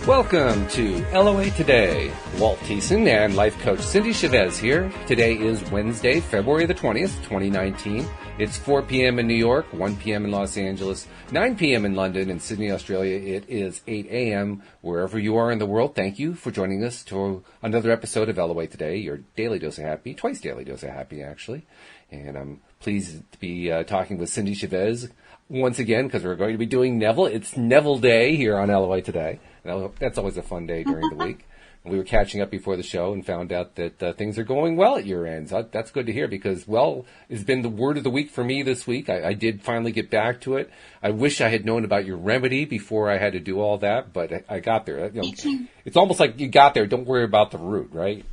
Welcome to LOA Today. Walt Thiessen and life coach Cindie Chavez here. Today is Wednesday, February the 20th, 2019. It's 4 p.m. in New York, 1 p.m. in Los Angeles, 9 p.m. in London, and Sydney, Australia. It is 8 a.m. wherever you are in the world. Thank you for joining us to another episode of LOA Today, your daily dose of happy, twice daily dose of happy, actually. And I'm pleased to be talking with Cindie Chavez once again because we're going to be doing Neville. It's Neville Day here on LOA Today. That's always a fun day during the week. We were catching up before the show and found out that things are going well at your end. So that's good to hear because, well, it's been the word of the week for me this week. I did finally get back to it. I wish I had known about your remedy before I had to do all that, but I got there. You know, it's almost like you got there. Don't worry about the root, right?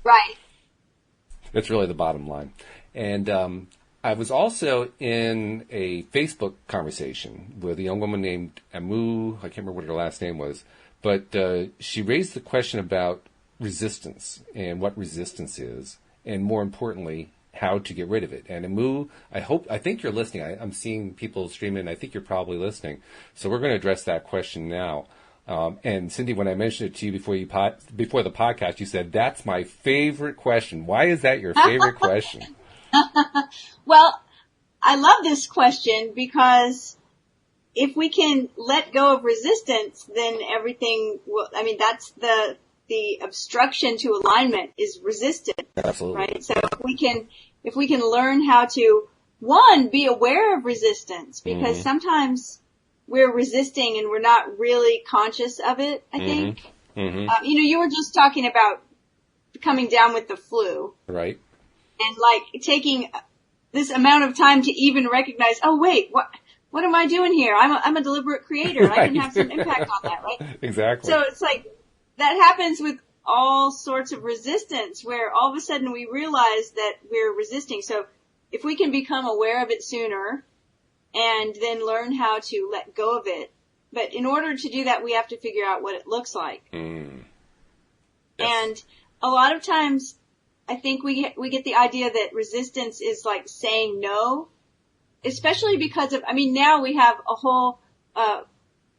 Right. That's really the bottom line. And I was also in a Facebook conversation with a young woman named Amu. I can't remember what her last name was. But she raised the question about resistance and what resistance is, and more importantly, how to get rid of it. And Amu, I think you're listening. I'm seeing people streaming. I think you're probably listening. So we're going to address that question now. And Cindie, when I mentioned it to you before the podcast, you said that's my favorite question. Why is that your favorite question? Well, I love this question because if we can let go of resistance, then everything will, that's the obstruction to alignment is resistance. Absolutely. Right? So if we can learn how to, one, be aware of resistance, because sometimes we're resisting and we're not really conscious of it, I think. Mm-hmm. You were just talking about coming down with the flu. Right. And like taking this amount of time to even recognize, oh wait, what am I doing here? I'm a deliberate creator. Right. I can have some impact on that, right? Exactly. So it's like that happens with all sorts of resistance where all of a sudden we realize that we're resisting. So if we can become aware of it sooner and then learn how to let go of it. But in order to do that, we have to figure out what it looks like. Yes. And a lot of times I think we get the idea that resistance is like saying no. Especially because of, now we have a whole,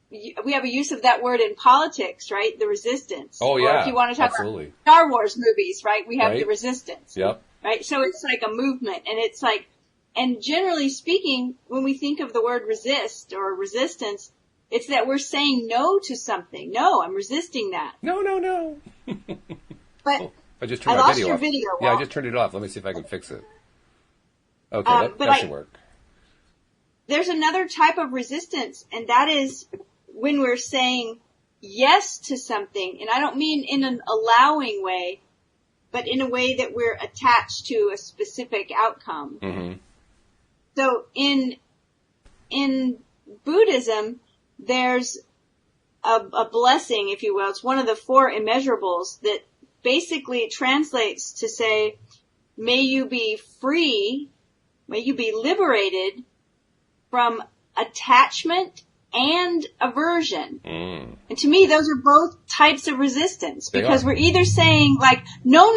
we have a use of that word in politics, right? The resistance. Oh, yeah. Or if you want to talk absolutely. about Star Wars movies, right? We have right. the resistance. Yep. Right? So it's like a movement. And it's like, and generally speaking, when we think of the word resist or resistance, it's that we're saying no to something. No, I'm resisting that. No. But I just turned I my lost video your off. video. Yeah, Walt. I just turned it off. Let me see if I can fix it. Okay, that should work. There's another type of resistance, and that is when we're saying yes to something. And I don't mean in an allowing way, but in a way that we're attached to a specific outcome. Mm-hmm. So in Buddhism, there's a blessing, if you will. It's one of the 4 immeasurables that basically translates to say, may you be free, may you be liberated from attachment and aversion. And to me, those are both types of resistance because we're either saying like, no,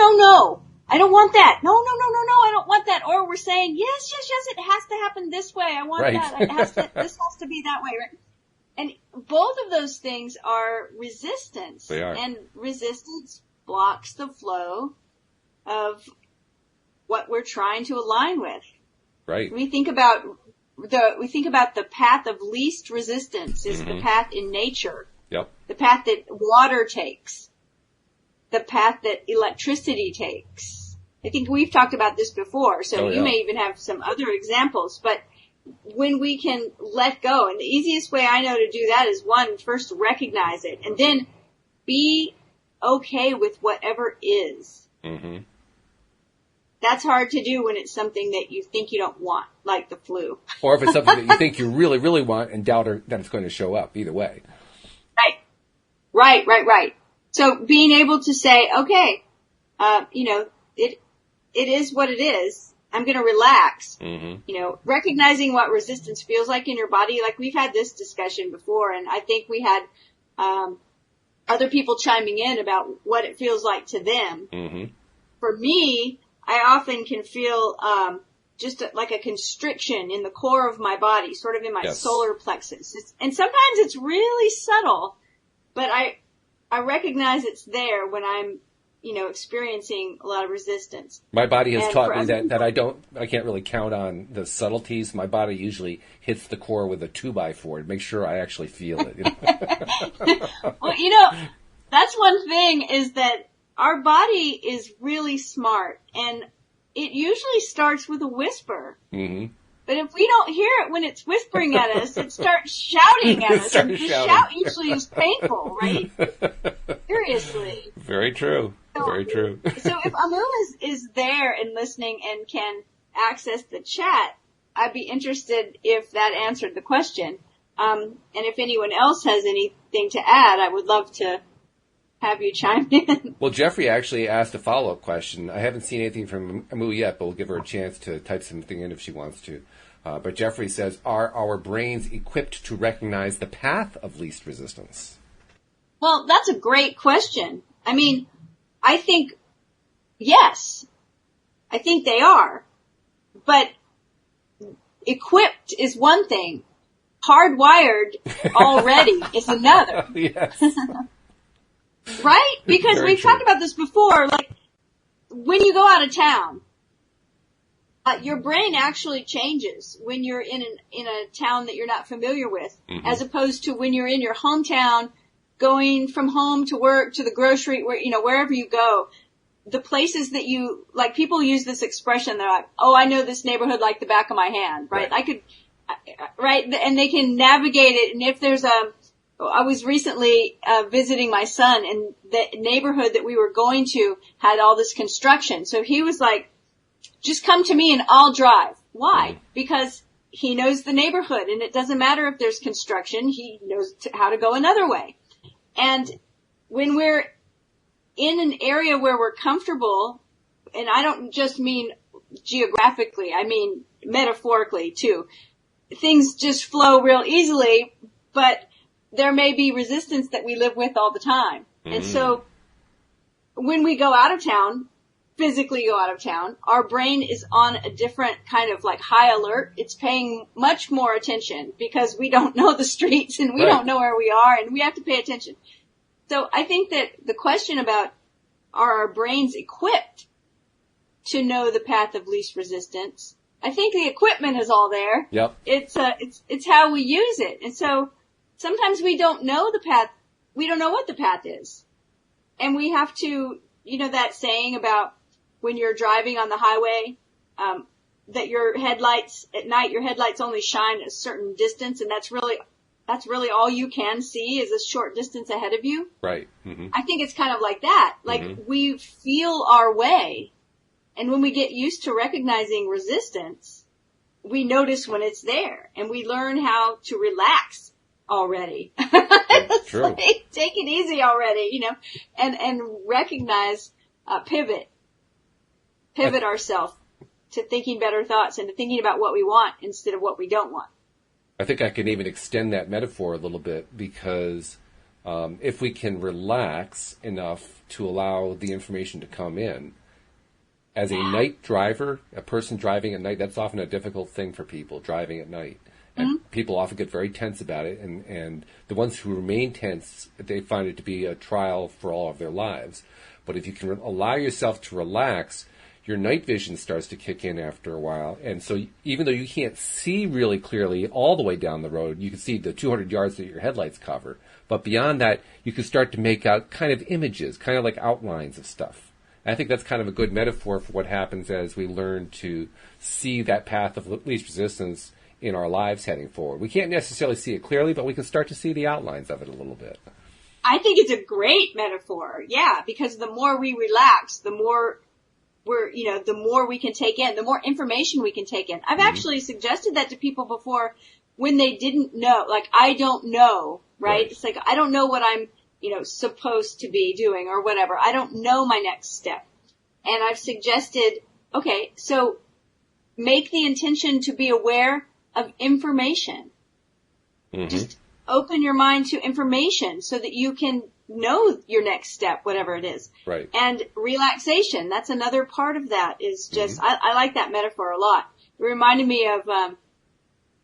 I don't want that. No, I don't want that. Or we're saying, yes, it has to happen this way. I want that. This has to be that way. Right? And both of those things are resistance. They are. And resistance blocks the flow of what we're trying to align with. Right. We think about the path of least resistance is the path in nature. Yep. The path that water takes. The path that electricity takes. I think we've talked about this before, so you may even have some other examples, but when we can let go, and the easiest way I know to do that is one, first recognize it, and then be okay with whatever is. Mm-hmm. That's hard to do when it's something that you think you don't want, like the flu. Or if it's something that you think you really, really want and doubt that it's going to show up, either way. Right. So being able to say, okay, it is what it is. I'm going to relax. Mm-hmm. Recognizing what resistance feels like in your body. Like we've had this discussion before, and I think we had other people chiming in about what it feels like to them. Mm-hmm. For me, I often can feel just like a constriction in the core of my body, sort of in my solar plexus. And sometimes it's really subtle, but I recognize it's there when I'm, experiencing a lot of resistance. My body has taught me that I can't really count on the subtleties. My body usually hits the core with a 2x4 to make sure I actually feel it. Well, that's one thing is that our body is really smart, and it usually starts with a whisper. Mm-hmm. But if we don't hear it when it's whispering at us, it starts shouting at us. And the shout usually is painful, right? Seriously. Very true. Very true. So if Amu is there and listening and can access the chat, I'd be interested if that answered the question. And if anyone else has anything to add, I would love to have you chime in. Well, Jeffrey actually asked a follow-up question. I haven't seen anything from Amu yet, but we'll give her a chance to type something in if she wants to. But Jeffrey says, are our brains equipped to recognize the path of least resistance? Well, that's a great question. I mean, I think, yes, I think they are. But equipped is one thing. Hardwired already is another. Yes. Right? Because we've talked about this before. Like, when you go out of town, your brain actually changes when you're in a town that you're not familiar with, mm-hmm. as opposed to when you're in your hometown, going from home to work to the grocery, wherever you go. The places that people use this expression, they're like, oh, I know this neighborhood like the back of my hand, right? Right? And they can navigate it. And if there's I was recently visiting my son, and the neighborhood that we were going to had all this construction. So he was like, just come to me and I'll drive. Why? Mm-hmm. Because he knows the neighborhood, and it doesn't matter if there's construction. He knows how to go another way. And when we're in an area where we're comfortable, and I don't just mean geographically, I mean metaphorically too, things just flow real easily, but there may be resistance that we live with all the time. Mm-hmm. And so when we go out of town, physically go out of town, our brain is on a different kind of like high alert. It's paying much more attention because we don't know the streets and we don't know where we are, and we have to pay attention. So I think that the question about, are our brains equipped to know the path of least resistance? I think the equipment is all there. Yep. It's how we use it. And so sometimes we don't know the path. We don't know what the path is. And we have to, that saying about when you're driving on the highway, that your headlights only shine a certain distance, and that's really all you can see is a short distance ahead of you. Right. Mm-hmm. I think it's kind of like that. Like, mm-hmm. we feel our way, and when we get used to recognizing resistance, we notice when it's there, and we learn how to relax already. It's true. Like, take it easy already, and recognize, pivot ourselves to thinking better thoughts and to thinking about what we want instead of what we don't want. I think I can even extend that metaphor a little bit, because if we can relax enough to allow the information to come in, as a night driver, a person driving at night, that's often a difficult thing for people driving at night. And mm-hmm. people often get very tense about it, and the ones who remain tense, they find it to be a trial for all of their lives. But if you can allow yourself to relax, your night vision starts to kick in after a while. And so even though you can't see really clearly all the way down the road, you can see the 200 yards that your headlights cover. But beyond that, you can start to make out kind of images, kind of like outlines of stuff. And I think that's kind of a good metaphor for what happens as we learn to see that path of least resistance in our lives heading forward. We can't necessarily see it clearly, but we can start to see the outlines of it a little bit. I think it's a great metaphor. Yeah, because the more we relax, the more the more we can take in, the more information we can take in. I've mm-hmm. actually suggested that to people before when they didn't know, like, I don't know, right? It's like, I don't know what I'm, supposed to be doing or whatever. I don't know my next step. And I've suggested, okay, so make the intention to be aware of information. Mm-hmm. Just open your mind to information so that you can know your next step, whatever it is. Right. And relaxation, that's another part of that, is just, mm-hmm. I like that metaphor a lot. It reminded me of,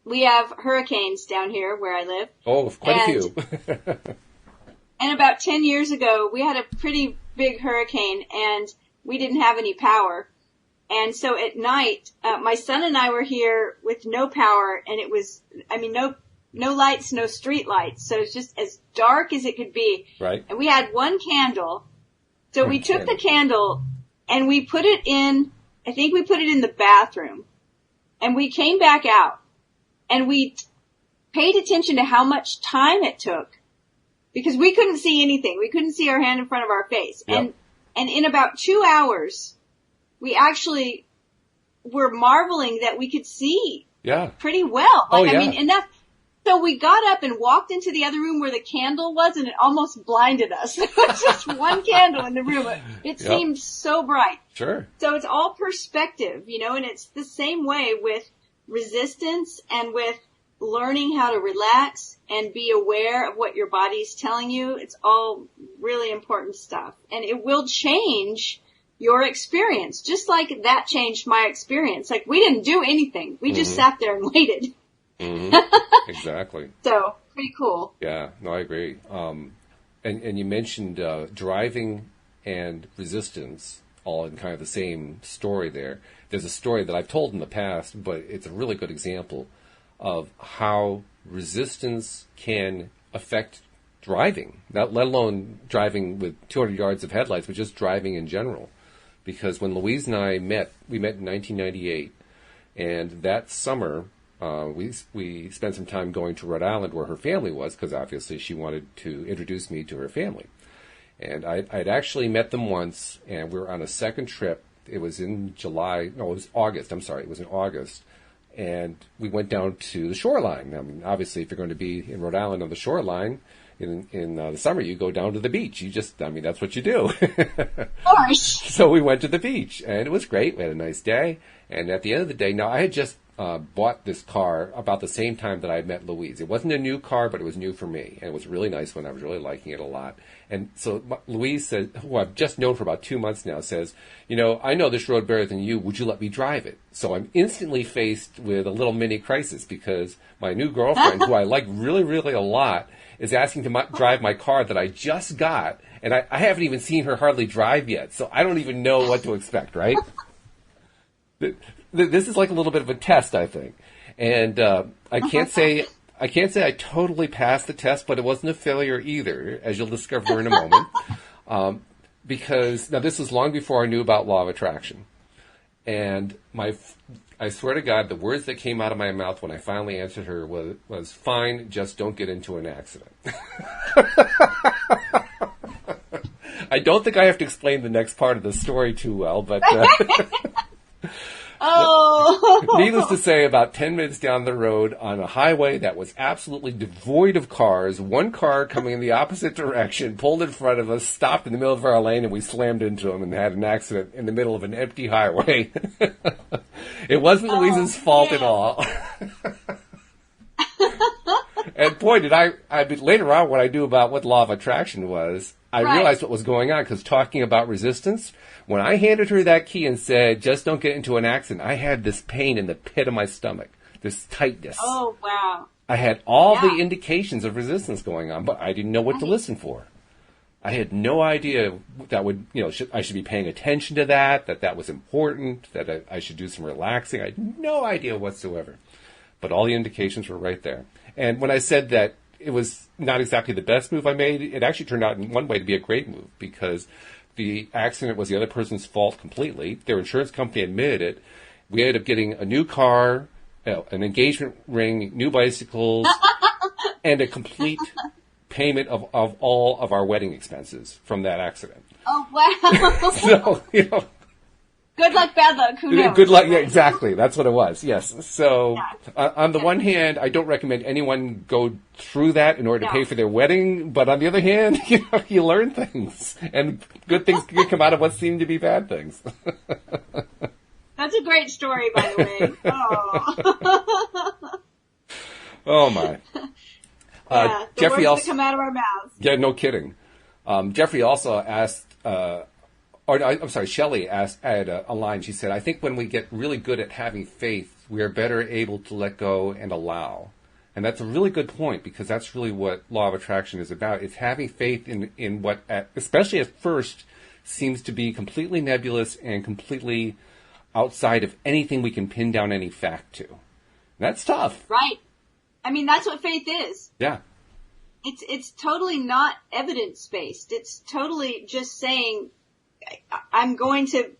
we have hurricanes down here where I live. Oh, quite a few. And about 10 years ago, we had a pretty big hurricane and we didn't have any power. And so at night, my son and I were here with no power, and it was, no lights, no street lights. So it's just as dark as it could be. Right. And we had one candle. So we took the candle and we put it in, I think we put it in the bathroom. And we came back out and we paid attention to how much time it took because we couldn't see anything. We couldn't see our hand in front of our face. Yep. And in about 2 hours, we actually were marveling that we could see pretty well. Enough. So we got up and walked into the other room where the candle was, and it almost blinded us. There was just one candle in the room. It seemed so bright. Sure. So it's all perspective, and it's the same way with resistance and with learning how to relax and be aware of what your body's telling you. It's all really important stuff. And it will change your experience, just like that changed my experience. Like, we didn't do anything. We just sat there and waited. Mm-hmm. Exactly. So, pretty cool. Yeah, no, I agree. And you mentioned driving and resistance all in kind of the same story there. There's a story that I've told in the past, but it's a really good example of how resistance can affect driving, not let alone driving with 200 yards of headlights, but just driving in general. Because when Louise and I met, we met in 1998, and that summer we spent some time going to Rhode Island where her family was, because obviously she wanted to introduce me to her family. And I'd actually met them once, and we were on a second trip. It was in July. No, it was August. I'm sorry. It was in August. And we went down to the shoreline. I mean, obviously, if you're going to be in Rhode Island on the shoreline, in the summer, you go down to the beach. That's what you do. Of course. So we went to the beach, and it was great. We had a nice day. And at the end of the day, now I had just bought this car about the same time that I met Louise. It wasn't a new car, but it was new for me. And it was a really nice one. I was really liking it a lot. And so Louise said, who I've just known for about 2 months now, says, I know this road better than you. Would you let me drive it? So I'm instantly faced with a little mini crisis because my new girlfriend, who I like really, really a lot, is asking to drive my car that I just got. And I haven't even seen her hardly drive yet. So I don't even know what to expect, right? This is like a little bit of a test, I think. And I can't say I totally passed the test, but it wasn't a failure either, as you'll discover in a moment. Because, now this was long before I knew about law of attraction. And I swear to God, the words that came out of my mouth when I finally answered her was fine, just don't get into an accident. I don't think I have to explain the next part of the story too well, but... Needless to say, about 10 minutes down the road on a highway that was absolutely devoid of cars, one car coming in the opposite direction pulled in front of us, stopped in the middle of our lane, and we slammed into him and had an accident in the middle of an empty highway. It wasn't Louise's fault at all. And boy, did I later on, what I knew about what law of attraction was, I realized what was going on, because talking about resistance, when I handed her that key and said, just don't get into an accident, I had this pain in the pit of my stomach, this tightness. Oh, wow. I had all the indications of resistance going on, but I didn't know what to listen for. I had no idea that I should be paying attention to that was important, that I should do some relaxing. I had no idea whatsoever. But all the indications were right there. And when I said that it was not exactly the best move I made, it actually turned out in one way to be a great move, because the accident was the other person's fault completely. Their insurance company admitted it. We ended up getting a new car, an engagement ring, new bicycles, and a complete payment of all of our wedding expenses from that accident. Oh, wow. So, good luck, bad luck, who knows? Good luck, yeah, exactly. That's what it was, yes. So, on the one hand, I don't recommend anyone go through that in order to pay for their wedding, but on the other hand, you learn things, and good things can come out of what seem to be bad things. That's a great story, by the way. Oh, oh my. The Jeffrey words also that come out of our mouths. Yeah, no kidding. Jeffrey also asked, Shelley added a line. She said, I think when we get really good at having faith, we are better able to let go and allow. And that's a really good point, because that's really what law of attraction is about. It's having faith in what, especially at first, seems to be completely nebulous and completely outside of anything we can pin down any fact to. That's tough. Right. I mean, that's what faith is. Yeah. It's totally not evidence-based. It's totally just saying, I'm going to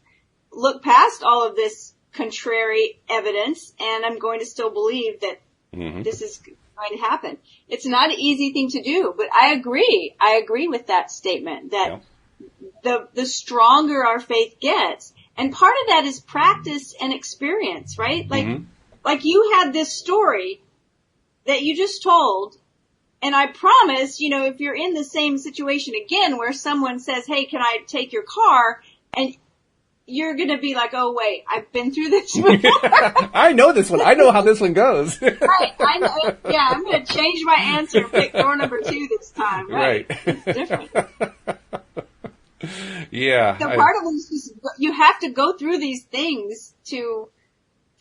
look past all of this contrary evidence, and I'm going to still believe that this is going to happen. It's not an easy thing to do, but I agree. I agree with that statement that the stronger our faith gets, and part of that is practice and experience, right? Like you had this story that you just told, and I promise, if you're in the same situation again where someone says, hey, can I take your car? And you're going to be like, oh, wait, I've been through this before. I know this one. I know how this one goes. Right. I know. Yeah, I'm going to change my answer and pick door number 2 this time. Right. It's different. Yeah. So part of it is just, you have to go through these things to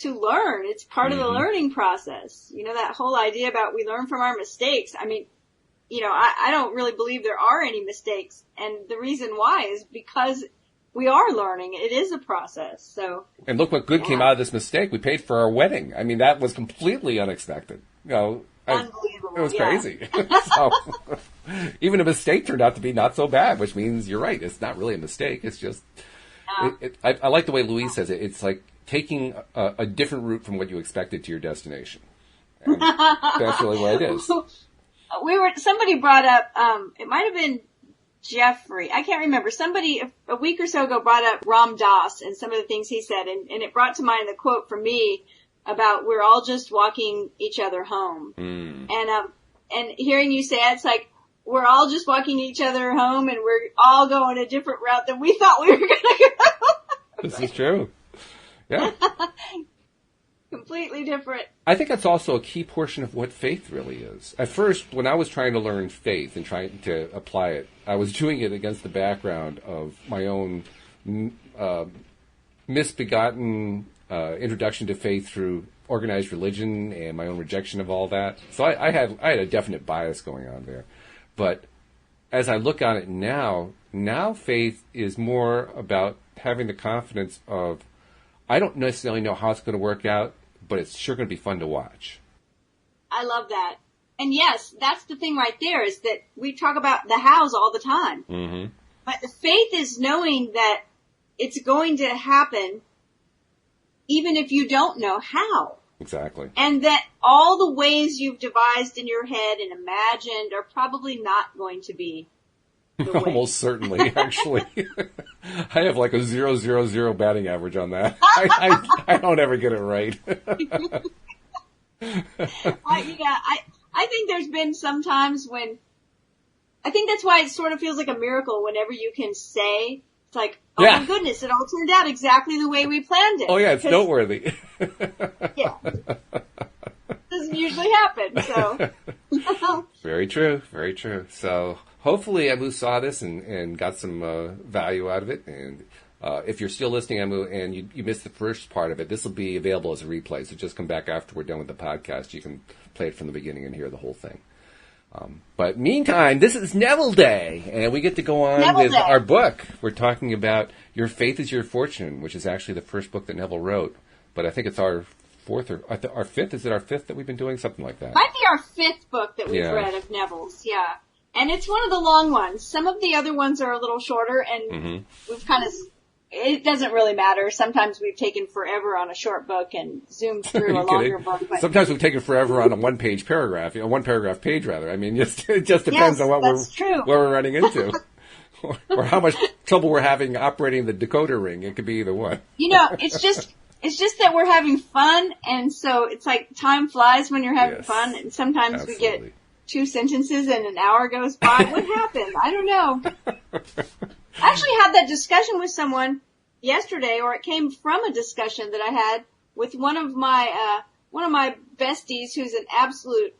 learn. It's part of the learning process. That whole idea about we learn from our mistakes. I mean, I don't really believe there are any mistakes. And the reason why is because we are learning. It is a process. So. And look what good came out of this mistake. We paid for our wedding. I mean, that was completely unexpected. Unbelievable. It was crazy. So, even a mistake turned out to be not so bad, which means you're right. It's not really a mistake. It's just, I like the way Louise says it. It's like taking a different route from what you expected to your destination. And that's really what it is. Somebody brought up, it might have been Jeffrey. I can't remember. Somebody a week or so ago brought up Ram Dass and some of the things he said, and it brought to mind the quote from me about we're all just walking each other home. And hearing you say it, it's like we're all just walking each other home, and we're all going a different route than we thought we were going to go. This is true. Yeah. Completely different. I think that's also a key portion of what faith really is. At first, when I was trying to learn faith and trying to apply it, I was doing it against the background of my own misbegotten introduction to faith through organized religion and my own rejection of all that. So I had a definite bias going on there. But as I look on it now faith is more about having the confidence of, I don't necessarily know how it's going to work out, but it's sure going to be fun to watch. I love that. And yes, that's the thing right there, is that we talk about the hows all the time. Mm-hmm. But the faith is knowing that it's going to happen even if you don't know how. Exactly. And that all the ways you've devised in your head and imagined are probably not going to be the way. Almost certainly, actually. I have like a 0.000 batting average on that. I don't ever get it right. I think there's been some times when, I think that's why it sort of feels like a miracle whenever you can say, it's like, oh my goodness, it all turned out exactly the way we planned it. Oh yeah, it's noteworthy. Yeah. Doesn't usually happen, so. Very true, very true. So hopefully Emu saw this and got some value out of it. And if you're still listening, Emu, and you missed the first part of it, this will be available as a replay. So just come back after we're done with the podcast. You can play it from the beginning and hear the whole thing. But meantime, this is Neville Day, and we get to go on with our book. We're talking about Your Faith is Your Fortune, which is actually the first book that Neville wrote. But I think it's our fourth or our fifth. Is it our fifth that we've been doing? Something like that. Might be our fifth book that we've read of Neville's, yeah. And it's one of the long ones. Some of the other ones are a little shorter, and we've kind of, it doesn't really matter. Sometimes we've taken forever on a short book and zoomed through a longer book. But sometimes we've taken forever on a one-page paragraph, one paragraph page rather. I mean, it just depends on what we're running into. or how much trouble we're having operating the decoder ring. It could be either one. It's just that we're having fun, and so it's like time flies when you're having fun, and sometimes we get 2 sentences and an hour goes by. What happened? I don't know. I actually had that discussion with someone yesterday, or it came from a discussion that I had with one of my besties who's an absolute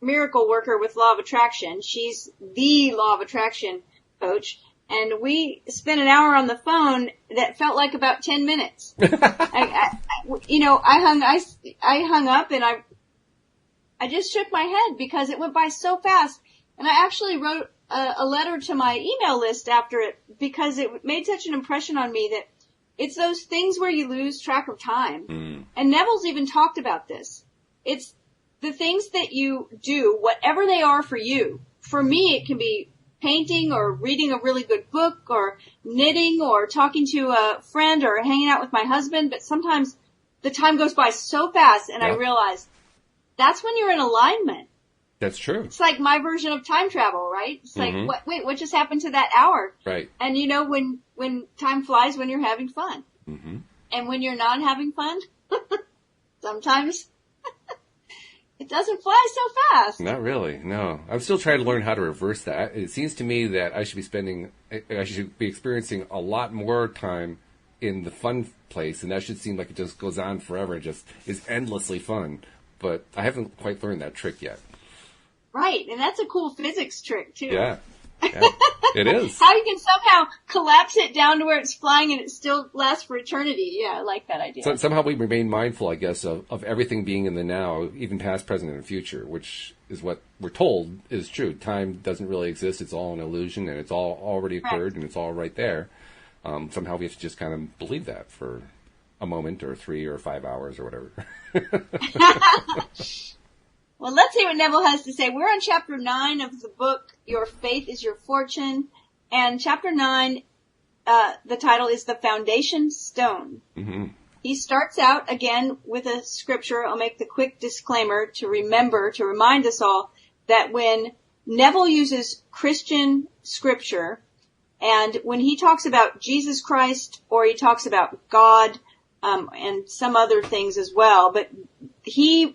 miracle worker with Law of Attraction. She's the Law of Attraction coach. And we spent an hour on the phone that felt like about 10 minutes. I hung up and I just shook my head because it went by so fast. And I actually wrote a letter to my email list after it because it made such an impression on me that it's those things where you lose track of time. Mm. And Neville's even talked about this. It's the things that you do, whatever they are for you. For me, it can be painting or reading a really good book or knitting or talking to a friend or hanging out with my husband. But sometimes the time goes by so fast and I realize that's when you're in alignment. That's true. It's like my version of time travel, right? It's like, what just happened to that hour? Right. And you know, when time flies when you're having fun. Mm-hmm. And when you're not having fun, sometimes it doesn't fly so fast. Not really, no. I'm still trying to learn how to reverse that. It seems to me that I should be experiencing a lot more time in the fun place, and that should seem like it just goes on forever and just is endlessly fun. But I haven't quite learned that trick yet. Right, and that's a cool physics trick, too. Yeah, it is. How you can somehow collapse it down to where it's flying and it still lasts for eternity. Yeah, I like that idea. So somehow we remain mindful, I guess, of everything being in the now, even past, present, and future, which is what we're told is true. Time doesn't really exist. It's all an illusion, and it's all already occurred, and it's all right there. Somehow we have to just kind of believe that for a moment or 3 or 5 hours or whatever. Well, let's see what Neville has to say. We're on chapter 9 of the book, Your Faith is Your Fortune. And chapter 9, the title is The Foundation Stone. Mm-hmm. He starts out again with a scripture. I'll make the quick disclaimer to remind us all that when Neville uses Christian scripture, and when he talks about Jesus Christ or he talks about God, and some other things as well, but he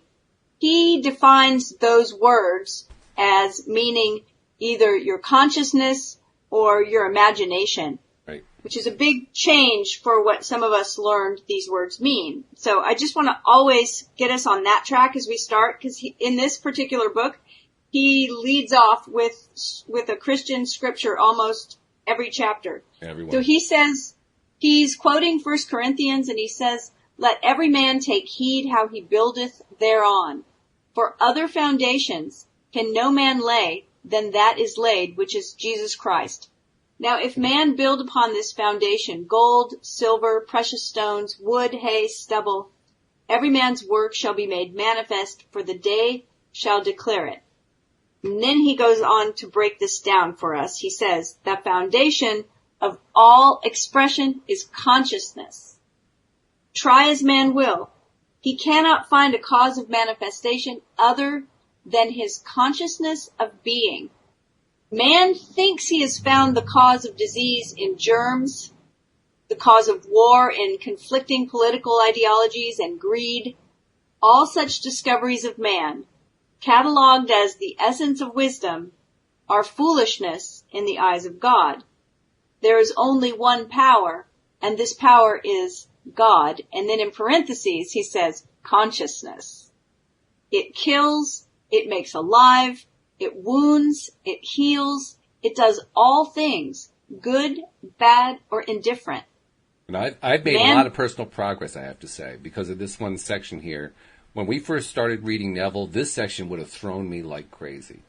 defines those words as meaning either your consciousness or your imagination, right, which is a big change for what some of us learned these words mean. So I just want to always get us on that track as we start, because in this particular book, he leads off with a Christian scripture almost every chapter. Everyone. So he says, he's quoting 1 Corinthians, and he says, "Let every man take heed how he buildeth thereon. For other foundations can no man lay than that is laid, which is Jesus Christ. Now if man build upon this foundation gold, silver, precious stones, wood, hay, stubble, every man's work shall be made manifest, for the day shall declare it." And then he goes on to break this down for us. He says, "The foundation of all expression is consciousness. Try as man will, he cannot find a cause of manifestation other than his consciousness of being. Man thinks he has found the cause of disease in germs, the cause of war in conflicting political ideologies and greed. All such discoveries of man, catalogued as the essence of wisdom, are foolishness in the eyes of God. There is only one power, and this power is God." And then in parentheses, he says, consciousness. It kills, it makes alive, it wounds, it heals, it does all things, good, bad, or indifferent. And I've made a lot of personal progress, I have to say, because of this one section here. When we first started reading Neville, this section would have thrown me like crazy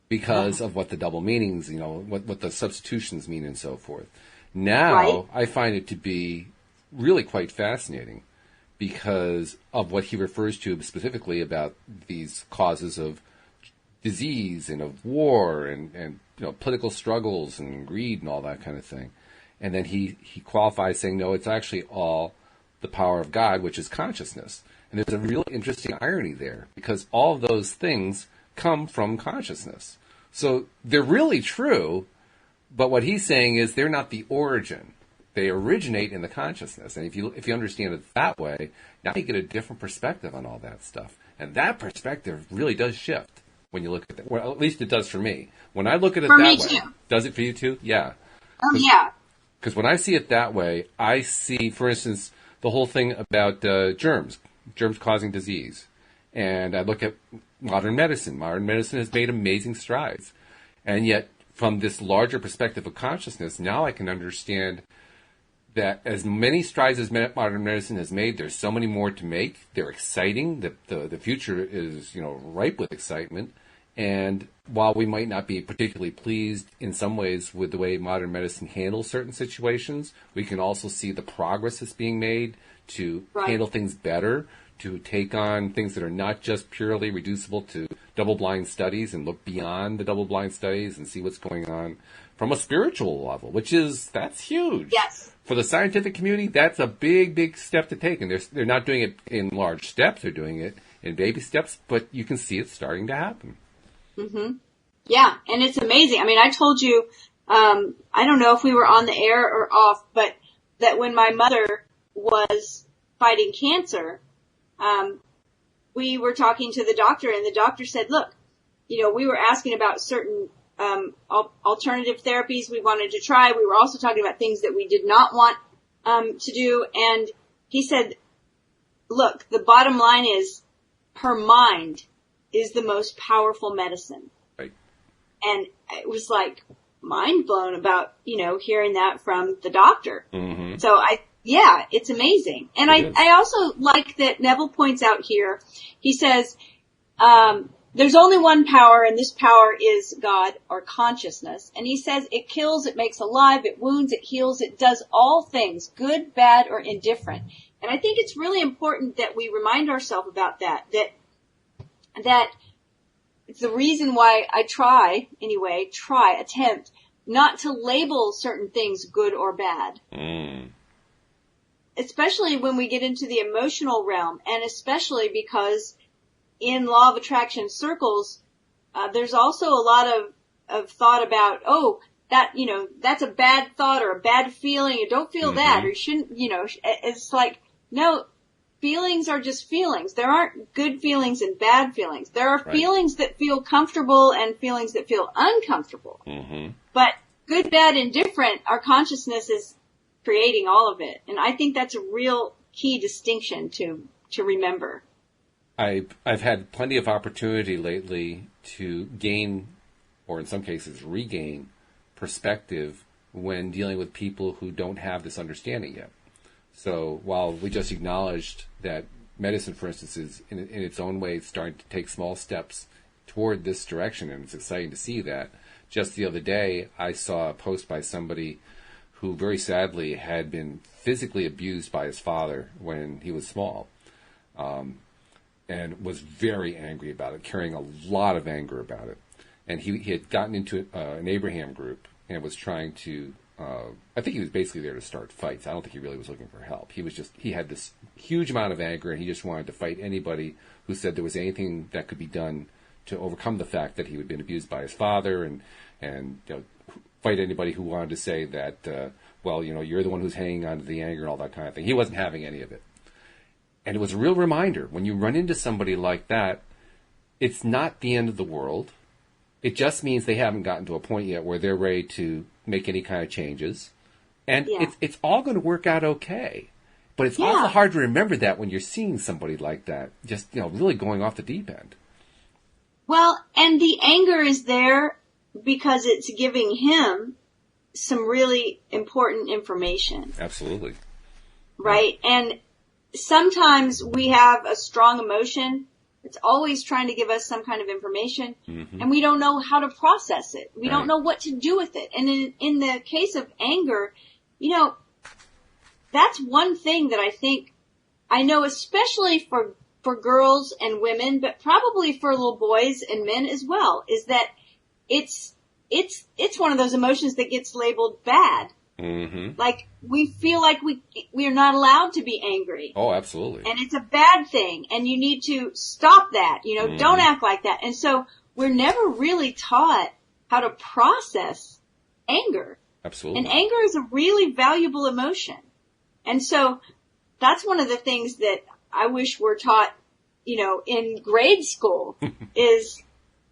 because of what the double meanings, what the substitutions mean and so forth. Now, I find it to be really quite fascinating because of what he refers to specifically about these causes of disease and of war and political struggles and greed and all that kind of thing. And then he qualifies saying, no, it's actually all the power of God, which is consciousness. And there's a really interesting irony there because all of those things come from consciousness. So they're really true, but what he's saying is they're not the origin. They originate in the consciousness. And if you understand it that way, now you get a different perspective on all that stuff. And that perspective really does shift when you look at that. Well, at least it does for me. When I look at it that way. Too. Does it for you too? Yeah. Oh, yeah. Because when I see it that way, I see, for instance, the whole thing about germs causing disease. And I look at modern medicine. Modern medicine has made amazing strides. And yet, from this larger perspective of consciousness, now I can understand that as many strides as modern medicine has made, there's so many more to make. They're exciting. The future is, ripe with excitement. And while we might not be particularly pleased in some ways with the way modern medicine handles certain situations, we can also see the progress that's being made to handle things better, to take on things that are not just purely reducible to double-blind studies and look beyond the double-blind studies and see what's going on from a spiritual level, that's huge. Yes. For the scientific community, that's a big, big step to take. And they're not doing it in large steps. They're doing it in baby steps, but you can see it starting to happen. Mm-hmm. Yeah, and it's amazing. I mean, I told you, I don't know if we were on the air or off, but that when my mother was fighting cancer, we were talking to the doctor, and the doctor said, look, we were asking about certain alternative therapies we wanted to try. We were also talking about things that we did not want to do. And he said, look, the bottom line is her mind is the most powerful medicine. Right. And it was like mind blown about, hearing that from the doctor. Mm-hmm. So it's amazing. And I also like that Neville points out here, he says, there's only one power, and this power is God, or consciousness. And he says it kills, it makes alive, it wounds, it heals, it does all things, good, bad, or indifferent. And I think it's really important that we remind ourselves about that it's the reason why I attempt not to label certain things good or bad. Especially when we get into the emotional realm, and especially because in law of attraction circles, there's also a lot of thought about, that's a bad thought or a bad feeling, or don't feel that, or you shouldn't, it's like, no, feelings are just feelings. There aren't good feelings and bad feelings. There are feelings that feel comfortable and feelings that feel uncomfortable. Mm-hmm. But good, bad, and different, our consciousness is creating all of it. And I think that's a real key distinction to remember. I've had plenty of opportunity lately to gain, or in some cases regain, perspective when dealing with people who don't have this understanding yet. So while we just acknowledged that medicine, for instance, is in its own way starting to take small steps toward this direction, and it's exciting to see that, just the other day I saw a post by somebody who very sadly had been physically abused by his father when he was small, and was very angry about it, carrying a lot of anger about it. And he had gotten into an Abraham group and was trying to, I think he was basically there to start fights. I don't think he really was looking for help. He had this huge amount of anger, and he just wanted to fight anybody who said there was anything that could be done to overcome the fact that he had been abused by his father, and fight anybody who wanted to say that, you're the one who's hanging on to the anger and all that kind of thing. He wasn't having any of it. And it was a real reminder, when you run into somebody like that, it's not the end of the world. It just means they haven't gotten to a point yet where they're ready to make any kind of changes. And it's all going to work out okay. But it's awful hard to remember that when you're seeing somebody like that, just, really going off the deep end. Well, and the anger is there because it's giving him some really important information. Absolutely. Right? And sometimes we have a strong emotion. It's always trying to give us some kind of information, and we don't know how to process it. We don't know what to do with it. And in the case of anger, that's one thing that I know especially for girls and women, but probably for little boys and men as well, is that it's one of those emotions that gets labeled bad. Mm-hmm. Like, we feel like we are not allowed to be angry. Oh, absolutely. And it's a bad thing, and you need to stop that. Don't act like that. And so we're never really taught how to process anger. Absolutely. And anger is a really valuable emotion. And so that's one of the things that I wish we're taught, in grade school is,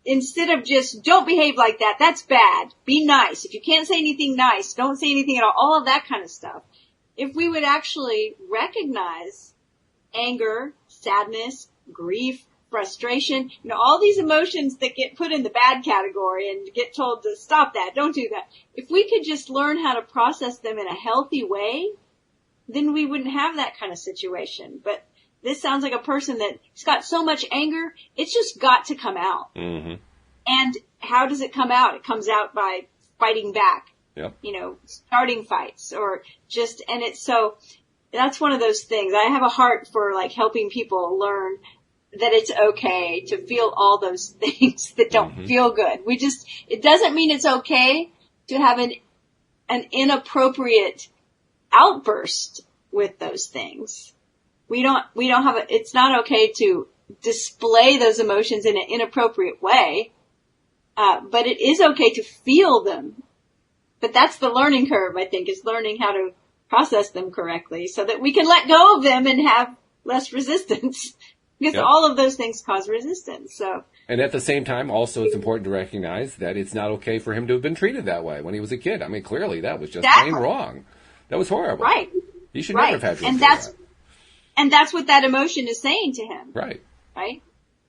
instead of just, don't behave like that, that's bad, be nice. If you can't say anything nice, don't say anything at all of that kind of stuff. If we would actually recognize anger, sadness, grief, frustration, all these emotions that get put in the bad category and get told to stop that, don't do that. If we could just learn how to process them in a healthy way, then we wouldn't have that kind of situation. But this sounds like a person that's got so much anger, it's just got to come out. Mm-hmm. And how does it come out? It comes out by fighting back. Yep. Starting fights and it's so, that's one of those things. I have a heart for like helping people learn that it's okay to feel all those things that don't feel good. It doesn't mean it's okay to have an inappropriate outburst with those things. It's not okay to display those emotions in an inappropriate way. But it is okay to feel them. But that's the learning curve, I think, is learning how to process them correctly so that we can let go of them and have less resistance. Because all of those things cause resistance. So. And at the same time, also, it's important to recognize that it's not okay for him to have been treated that way when he was a kid. I mean, clearly that was just plain wrong. That was horrible. Right. He should never have had to and that. And that's what that emotion is saying to him. Right. Right?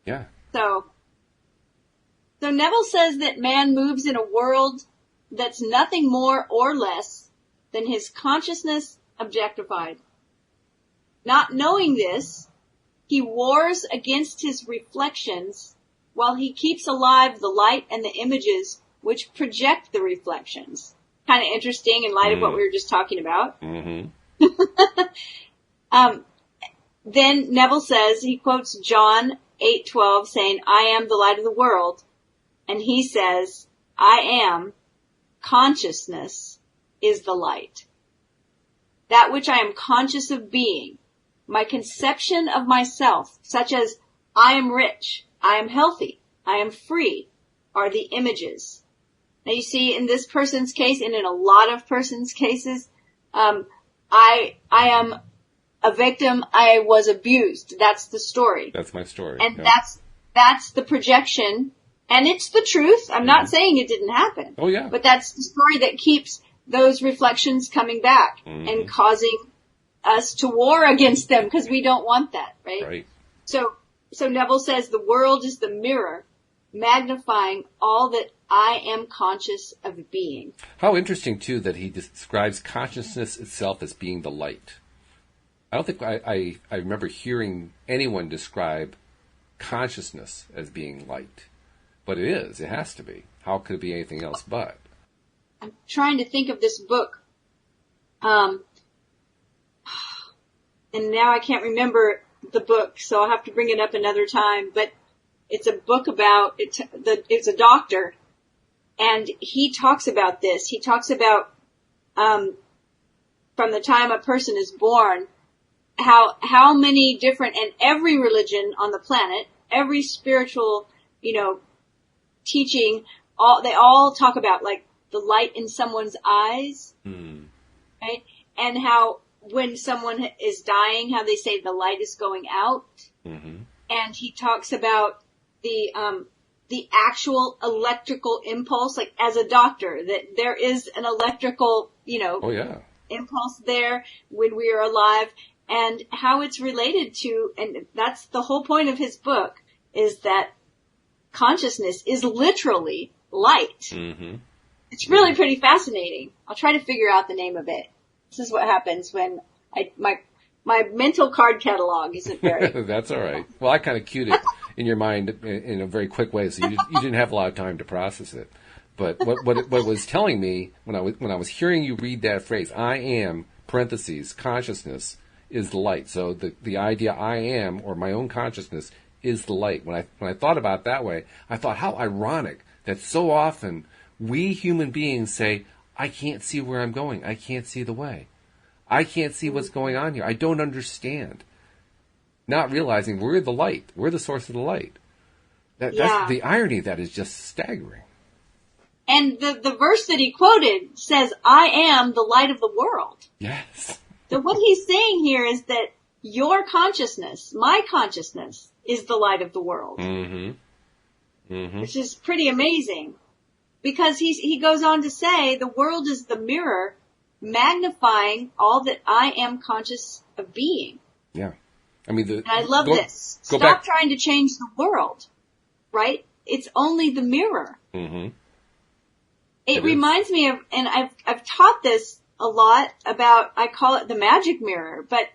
Yeah. So Neville says that man moves in a world that's nothing more or less than his consciousness objectified. Not knowing this, he wars against his reflections while he keeps alive the light and the images which project the reflections. Kind of interesting in light of what we were just talking about. Mm-hmm. Then Neville says, he quotes John 8:12 saying, I am the light of the world. And he says, I am, consciousness is the light. That which I am conscious of being, my conception of myself, such as I am rich, I am healthy, I am free, are the images. Now you see, in this person's case, and in a lot of persons' cases, I am a victim, I was abused. That's the story. That's my story. And that's the projection. And it's the truth. I'm not saying it didn't happen. Oh, yeah. But that's the story that keeps those reflections coming back and causing us to war against them because we don't want that, right? Right. So Neville says the world is the mirror magnifying all that I am conscious of being. How interesting, too, that he describes consciousness itself as being the light. I don't think I remember hearing anyone describe consciousness as being light. But it is. It has to be. How could it be anything else but? I'm trying to think of this book. And now I can't remember the book, so I'll have to bring it up another time. But it's a book about, it's a doctor, and he talks about this. He talks about, from the time a person is born, how many different, and every religion on the planet, every spiritual, teaching, they all talk about like the light in someone's eyes, right? And how when someone is dying, how they say the light is going out. And he talks about the actual electrical impulse, like as a doctor, that there is an electrical, impulse there when we are alive, and how it's related to, and that's the whole point of his book, is that consciousness is literally light. It's really pretty fascinating. I'll try to figure out the name of it. This is what happens when my mental card catalog isn't very... That's all right. Well, I kind of cued it in your mind in a very quick way, so you didn't have a lot of time to process it. But what it was telling me when I was hearing you read that phrase, I am, parentheses, consciousness is the light. So the idea I am, or my own consciousness, is the light. When I thought about it that way, I thought how ironic that so often we human beings say, I can't see where I'm going. I can't see the way. I can't see what's going on here. I don't understand. Not realizing we're the light. We're the source of the light. That's, the irony of that is just staggering. And the verse that he quoted says, I am the light of the world. Yes. So what he's saying here is that your consciousness, my consciousness, is the light of the world. Which is pretty amazing. Because he goes on to say, the world is the mirror magnifying all that I am conscious of being. Yeah. I mean, and I love this. Stop trying to change the world, right? It's only the mirror. It reminds me of, and I've taught this a lot about, I call it the magic mirror, but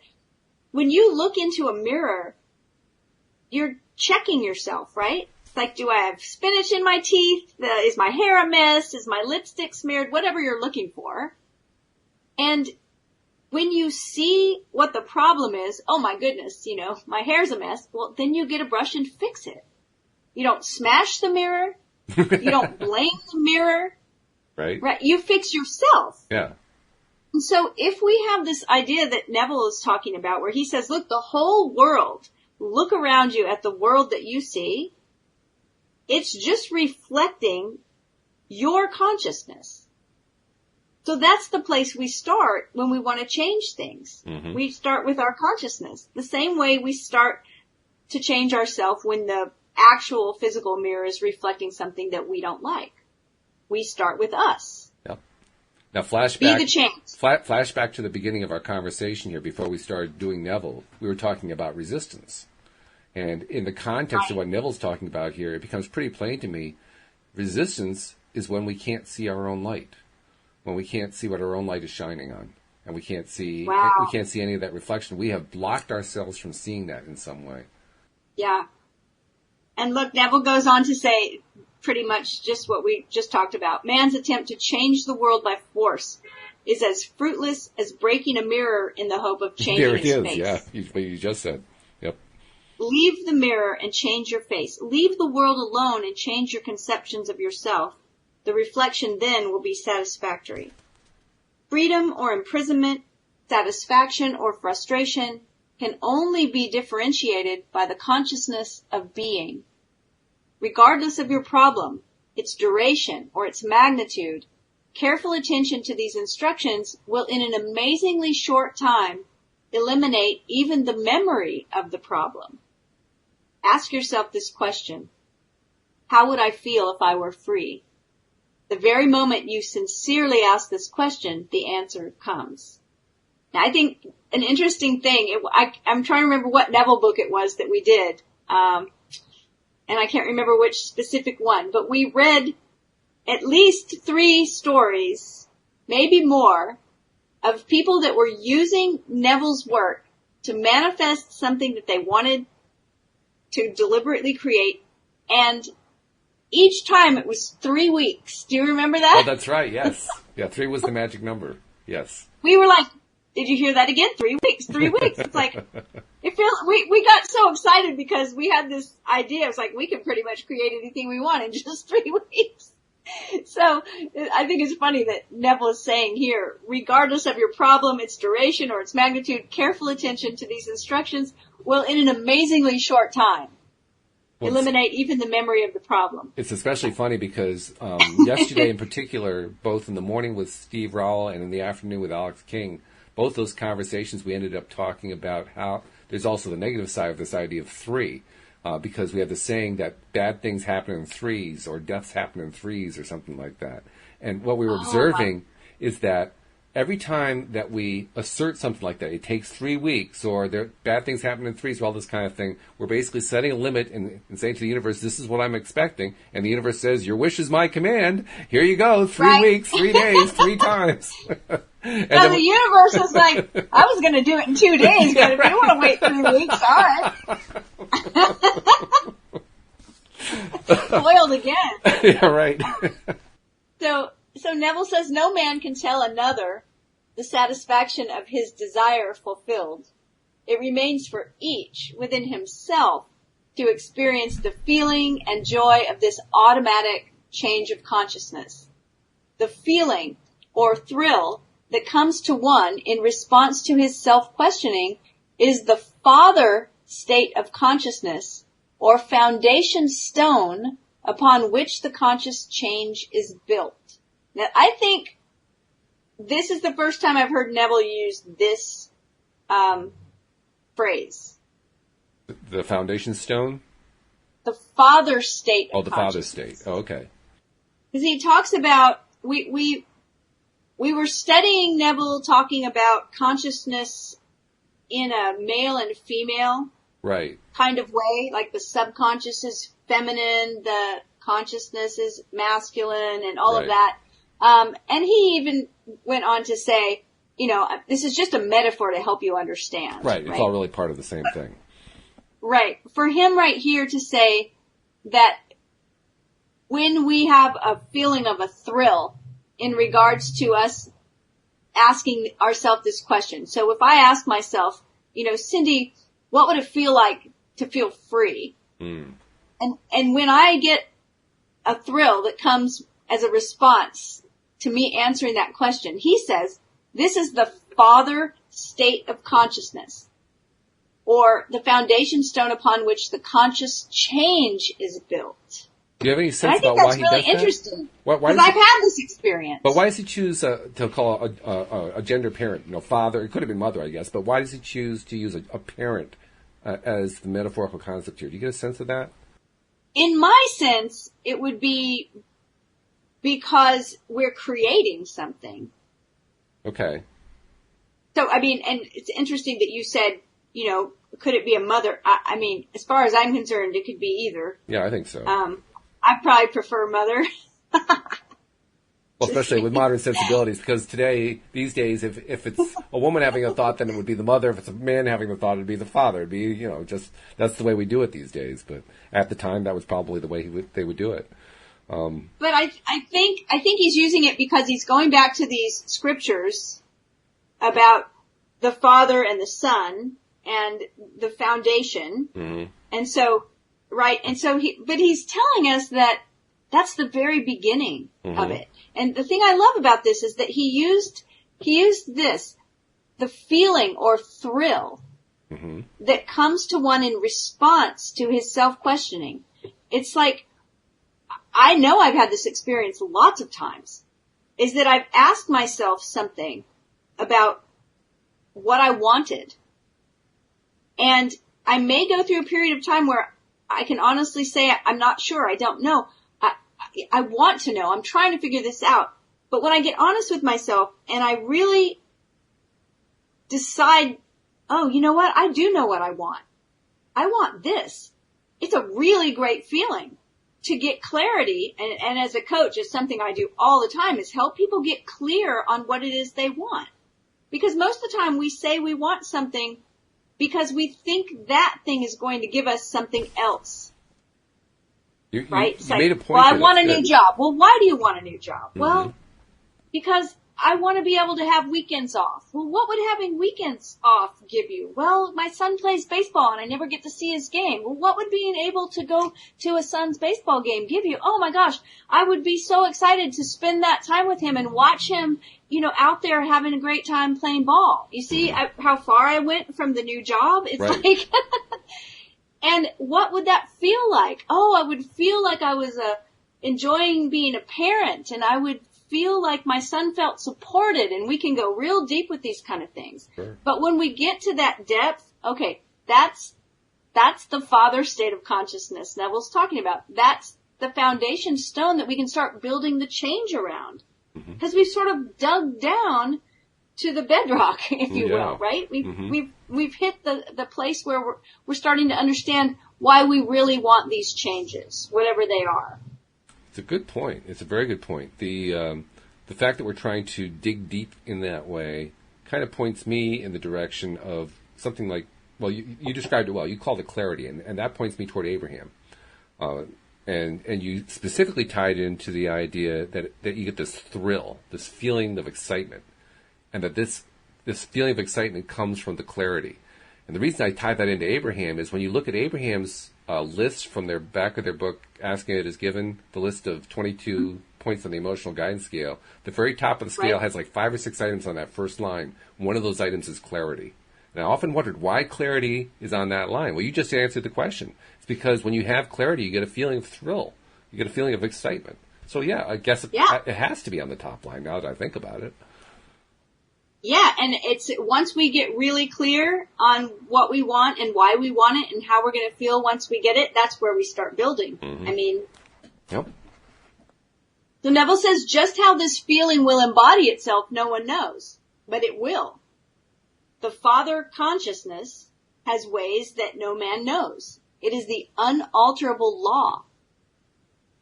when you look into a mirror, you're checking yourself, right? It's like, do I have spinach in my teeth? Is my hair a mess? Is my lipstick smeared? Whatever you're looking for. And when you see what the problem is, oh my goodness, my hair's a mess. Well, then you get a brush and fix it. You don't smash the mirror. You don't blame the mirror. Right. You fix yourself. Yeah. And so if we have this idea that Neville is talking about where he says, look, the whole world, look around you at the world that you see, it's just reflecting your consciousness. So that's the place we start when we want to change things. Mm-hmm. We start with our consciousness. The same way we start to change ourselves when the actual physical mirror is reflecting something that we don't like. We start with us. Yep. Now flashback. Be the change. Flashback to the beginning of our conversation here before we started doing Neville. We were talking about resistance. And in the context of what Neville's talking about here, it becomes pretty plain to me. Resistance is when we can't see our own light. When we can't see what our own light is shining on. And we can't see any of that reflection. We have blocked ourselves from seeing that in some way. Yeah. And look, Neville goes on to say pretty much just what we just talked about. Man's attempt to change the world by force is as fruitless as breaking a mirror in the hope of changing its face. Yeah, what you just said. Yep. Leave the mirror and change your face. Leave the world alone and change your conceptions of yourself. The reflection then will be satisfactory. Freedom or imprisonment, satisfaction or frustration can only be differentiated by the consciousness of being. Regardless of your problem, its duration, or its magnitude, careful attention to these instructions will in an amazingly short time eliminate even the memory of the problem. Ask yourself this question. How would I feel if I were free? The very moment you sincerely ask this question, the answer comes. Now, I think an interesting thing, I'm trying to remember what Neville book it was that we did, and I can't remember which specific one, but we read at least 3 stories, maybe more, of people that were using Neville's work to manifest something that they wanted to deliberately create, and each time it was 3 weeks. Do you remember that? Oh, that's right, yes. Yeah, 3 was the magic number, yes. We were like, did you hear that again? 3 weeks, 3 weeks. It's like, we got so excited because we had this idea. It's like, we can pretty much create anything we want in just 3 weeks. So I think it's funny that Neville is saying here, regardless of your problem, its duration or its magnitude, careful attention to these instructions will in an amazingly short time eliminate even the memory of the problem. It's especially funny because yesterday in particular, both in the morning with Steve Rowell and in the afternoon with Alex King, both those conversations we ended up talking about how there's also the negative side of this idea of 3, because we have the saying that bad things happen in 3s or deaths happen in 3s or something like that. And what we were observing is that every time that we assert something like that, it takes 3 weeks or bad things happen in 3s or all this kind of thing, we're basically setting a limit and saying to the universe, this is what I'm expecting. And the universe says, your wish is my command. Here you go, 3 weeks, 3 days, 3 times. And so the universe is like, I was going to do it in 2 days, but if you want to wait 3 weeks, all right. Foiled again. Yeah, right. So Neville says no man can tell another the satisfaction of his desire fulfilled. It remains for each within himself to experience the feeling and joy of this automatic change of consciousness. The feeling or thrill that comes to one in response to his self-questioning is the father state of consciousness or foundation stone upon which the conscious change is built. Now, I think this is the first time I've heard Neville use this phrase. The foundation stone? The father state of the father state. Oh, okay. Because he talks about, we were studying Neville talking about consciousness in a male and female kind of way, like the subconscious is feminine, the consciousness is masculine, and all of that. And he even went on to say, this is just a metaphor to help you understand. Right. It's all really part of the same thing. Right. For him right here to say that when we have a feeling of a thrill in regards to us asking ourselves this question. So if I ask myself, Cindie, what would it feel like to feel free? And when I get a thrill that comes as a response to me answering that question, he says, this is the father state of consciousness, or the foundation stone upon which the conscious change is built. Do you have any sense about why he does that? I think that's really interesting, because I've had this experience. But why does he choose to call a gender parent, father? It could have been mother, I guess, but why does he choose to use a parent as the metaphorical concept here? Do you get a sense of that? In my sense, it would be because we're creating something. Okay. So, and it's interesting that you said, could it be a mother? I mean, as far as I'm concerned, it could be either. Yeah, I think so. I probably prefer mother. Well, especially with modern sensibilities, because these days, if it's a woman having a thought, then it would be the mother. If it's a man having the thought, it'd be the father. It'd be, just, that's the way we do it these days. But at the time, that was probably the way they would do it. But I think he's using it because he's going back to these scriptures about the Father and the Son and the foundation. Mm-hmm. And so, right. And so but he's telling us that that's the very beginning mm-hmm. of it. And the thing I love about this is that he used this, the feeling or thrill mm-hmm. that comes to one in response to his self-questioning. It's like, I know I've had this experience lots of times, is that I've asked myself something about what I wanted. And I may go through a period of time where I can honestly say, I'm not sure. I don't know. I want to know. I'm trying to figure this out. But when I get honest with myself and I really decide, oh, you know what? I do know what I want. I want this. It's a really great feeling to get clarity. And as a coach, it's something I do all the time, is help people get clear on what it is they want. Because most of the time we say we want something because we think that thing is going to give us something else. Right? You made a point. Well, I want a new job. Well, why do you want a new job? Mm-hmm. Well, because I want to be able to have weekends off. Well, what would having weekends off give you? Well, my son plays baseball and I never get to see his game. Well, what would being able to go to a son's baseball game give you? Oh my gosh, I would be so excited to spend that time with him and watch him, out there having a great time playing ball. You see how far I went from the new job? It's right. Like, and what would that feel like? Oh, I would feel like I was enjoying being a parent, and I would feel like my son felt supported, and we can go real deep with these kind of things. Sure. But when we get to that depth, okay, that's the father state of consciousness Neville's talking about. That's the foundation stone that we can start building the change around. Because we've sort of dug down to the bedrock, if you will, right? We've hit the place where we're starting to understand why we really want these changes, whatever they are. It's a good point. It's a very good point. The fact that we're trying to dig deep in that way kind of points me in the direction of something like, well, you described it well. You called it clarity, and that points me toward Abraham. And you specifically tied into the idea that you get this thrill, this feeling of excitement, and that this feeling of excitement comes from the clarity. And the reason I tie that into Abraham is when you look at Abraham's list from their back of their book, Asking It Is Given, the list of 22 points on the emotional guidance scale, the very top of the scale has like 5 or 6 items on that first line. One of those items is clarity. And I often wondered why clarity is on that line. Well, you just answered the question. It's because when you have clarity, you get a feeling of thrill. You get a feeling of excitement. So, yeah, I guess it has to be on the top line now that I think about it. Yeah, and it's once we get really clear on what we want and why we want it and how we're going to feel once we get it, that's where we start building. Mm-hmm. I mean, yep. So Neville says just how this feeling will embody itself, no one knows, but it will. The Father consciousness has ways that no man knows. It is the unalterable law.